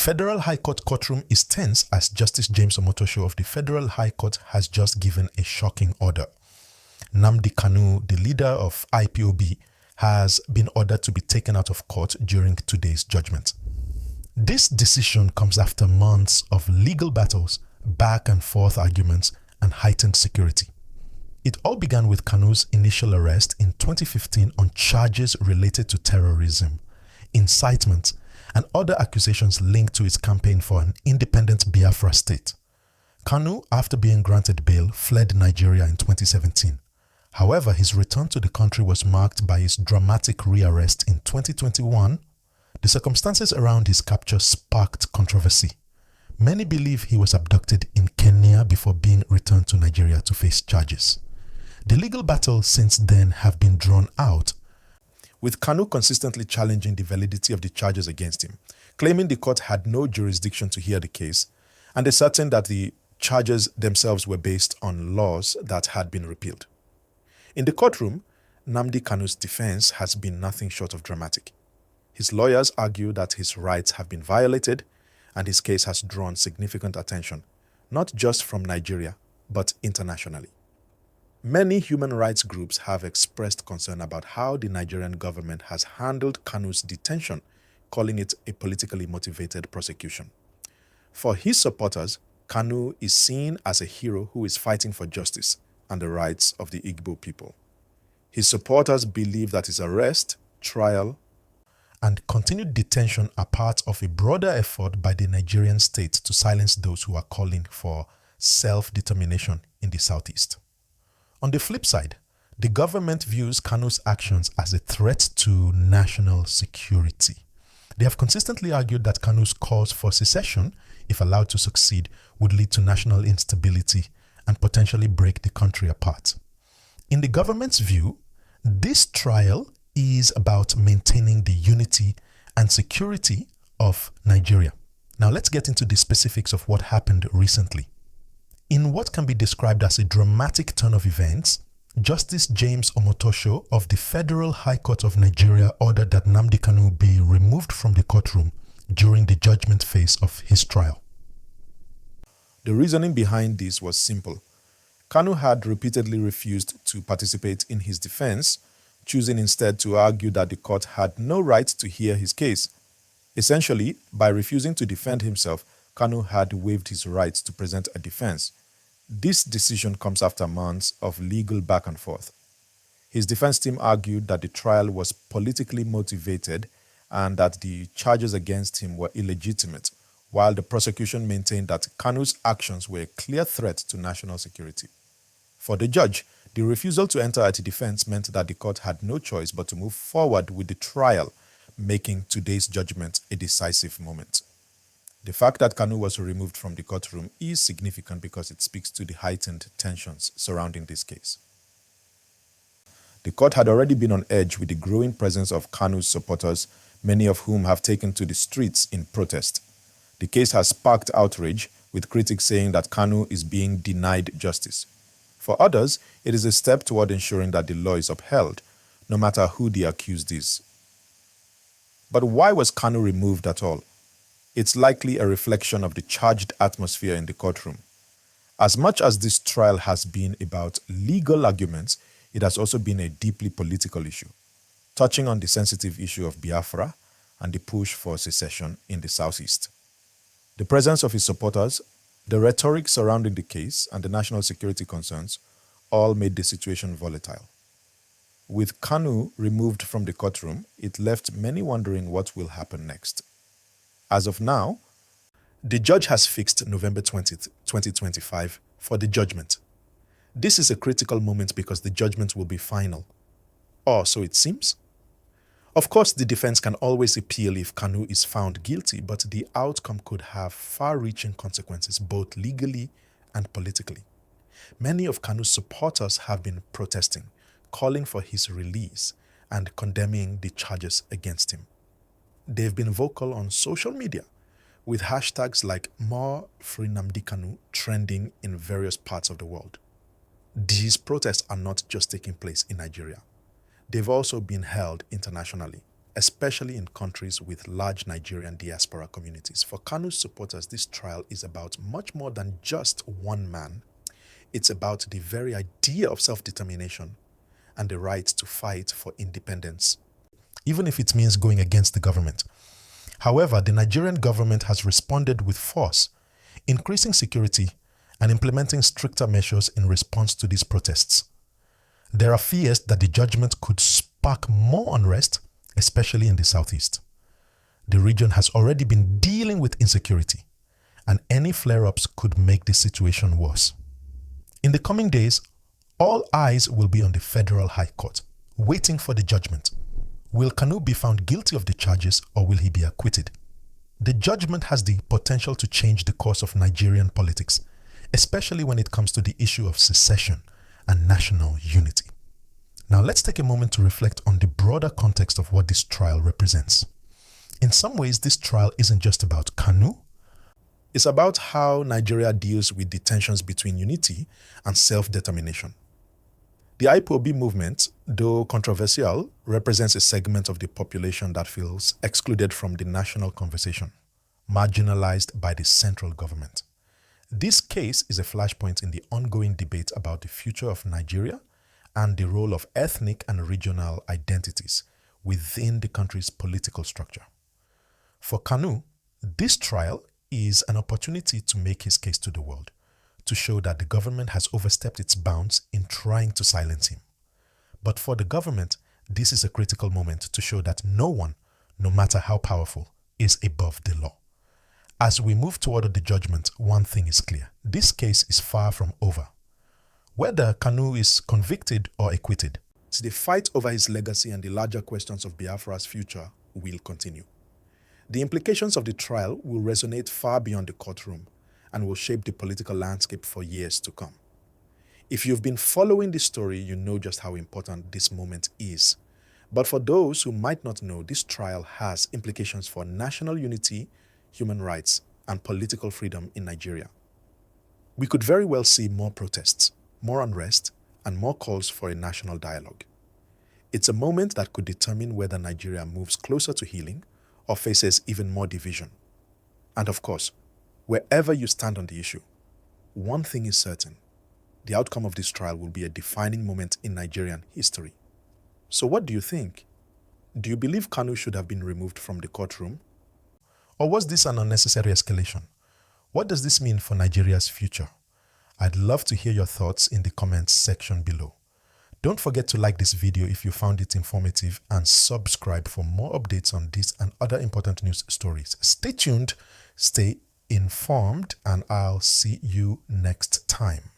Federal High Court courtroom is tense as Justice James Omotosho of the Federal High Court has just given a shocking order. Nnamdi Kanu, the leader of IPOB, has been ordered to be taken out of court during today's judgment. This decision comes after months of legal battles, back and forth arguments, and heightened security. It all began with Kanu's initial arrest in 2015 on charges related to terrorism, incitement, and other accusations linked to his campaign for an independent Biafra state. Kanu, after being granted bail, fled Nigeria in 2017. However, his return to the country was marked by his dramatic rearrest in 2021. The circumstances around his capture sparked controversy. Many believe he was abducted in Kenya before being returned to Nigeria to face charges. The legal battles since then have been drawn out, with Kanu consistently challenging the validity of the charges against him, claiming the court had no jurisdiction to hear the case, and asserting that the charges themselves were based on laws that had been repealed. In the courtroom, Nnamdi Kanu's defense has been nothing short of dramatic. His lawyers argue that his rights have been violated, and his case has drawn significant attention, not just from Nigeria, but internationally. Many human rights groups have expressed concern about how the Nigerian government has handled Kanu's detention, calling it a politically motivated prosecution. For his supporters, Kanu is seen as a hero who is fighting for justice and the rights of the Igbo people. His supporters believe that his arrest, trial, and continued detention are part of a broader effort by the Nigerian state to silence those who are calling for self-determination in the southeast. On the flip side, the government views Kanu's actions as a threat to national security. They have consistently argued that Kanu's calls for secession, if allowed to succeed, would lead to national instability and potentially break the country apart. In the government's view, this trial is about maintaining the unity and security of Nigeria. Now let's get into the specifics of what happened recently. In what can be described as a dramatic turn of events, Justice James Omotosho of the Federal High Court of Nigeria ordered that Nnamdi Kanu be removed from the courtroom during the judgment phase of his trial. The reasoning behind this was simple. Kanu had repeatedly refused to participate in his defense, choosing instead to argue that the court had no right to hear his case. Essentially, by refusing to defend himself, Kanu had waived his right to present a defense. This decision comes after months of legal back and forth. His defense team argued that the trial was politically motivated and that the charges against him were illegitimate, while the prosecution maintained that Kanu's actions were a clear threat to national security. For the judge, the refusal to enter at a defense meant that the court had no choice but to move forward with the trial, making today's judgment a decisive moment. The fact that Kanu was removed from the courtroom is significant because it speaks to the heightened tensions surrounding this case. The court had already been on edge with the growing presence of Kanu's supporters, many of whom have taken to the streets in protest. The case has sparked outrage, with critics saying that Kanu is being denied justice. For others, it is a step toward ensuring that the law is upheld, no matter who the accused is. But why was Kanu removed at all? It's likely a reflection of the charged atmosphere in the courtroom. As much as this trial has been about legal arguments, it has also been a deeply political issue, touching on the sensitive issue of Biafra and the push for secession in the southeast. The presence of his supporters, the rhetoric surrounding the case, and the national security concerns all made the situation volatile. With Kanu removed from the courtroom, it left many wondering what will happen next. As of now, the judge has fixed November 20th, 2025 for the judgment. This is a critical moment because the judgment will be final. Or so it seems. Of course, the defense can always appeal if Kanu is found guilty, but the outcome could have far-reaching consequences both legally and politically. Many of Kanu's supporters have been protesting, calling for his release and condemning the charges against him. They've been vocal on social media, with hashtags like More Free Nnamdi Kanu trending in various parts of the world. These protests are not just taking place in Nigeria. They've also been held internationally. especially in countries with large Nigerian diaspora communities. For Kanu's supporters, this trial is about much more than just one man. It's about the very idea of self-determination and the right to fight for independence, even if it means going against the government. However, the Nigerian government has responded with force, increasing security and implementing stricter measures in response to these protests. There are fears that the judgment could spark more unrest, especially in the southeast. The region has already been dealing with insecurity, and any flare-ups could make the situation worse. In the coming days, all eyes will be on the Federal High Court, waiting for the judgment. Will Kanu be found guilty of the charges, or will he be acquitted? The judgment has the potential to change the course of Nigerian politics, especially when it comes to the issue of secession and national unity. Now let's take a moment to reflect on the broader context of what this trial represents. In some ways, this trial isn't just about Kanu. It's about how Nigeria deals with the tensions between unity and self-determination. The IPOB movement, though controversial, represents a segment of the population that feels excluded from the national conversation, marginalized by the central government. This case is a flashpoint in the ongoing debate about the future of Nigeria and the role of ethnic and regional identities within the country's political structure. For Kanu, this trial is an opportunity to make his case to the world, to show that the government has overstepped its bounds in trying to silence him. But for the government, this is a critical moment to show that no one, no matter how powerful, is above the law. As we move toward the judgment, one thing is clear. This case is far from over. Whether Kanu is convicted or acquitted, the fight over his legacy and the larger questions of Biafra's future will continue. The implications of the trial will resonate far beyond the courtroom and will shape the political landscape for years to come. If you've been following this story, you know just how important this moment is. But for those who might not know, this trial has implications for national unity, human rights, and political freedom in Nigeria. We could very well see more protests, more unrest, and more calls for a national dialogue. It's a moment that could determine whether Nigeria moves closer to healing or faces even more division. And of course, wherever you stand on the issue, one thing is certain: the outcome of this trial will be a defining moment in Nigerian history. So what do you think? Do you believe Kanu should have been removed from the courtroom? Or was this an unnecessary escalation? What does this mean for Nigeria's future? I'd love to hear your thoughts in the comments section below. Don't forget to like this video if you found it informative and subscribe for more updates on this and other important news stories. Stay tuned, stay informed, and I'll see you next time.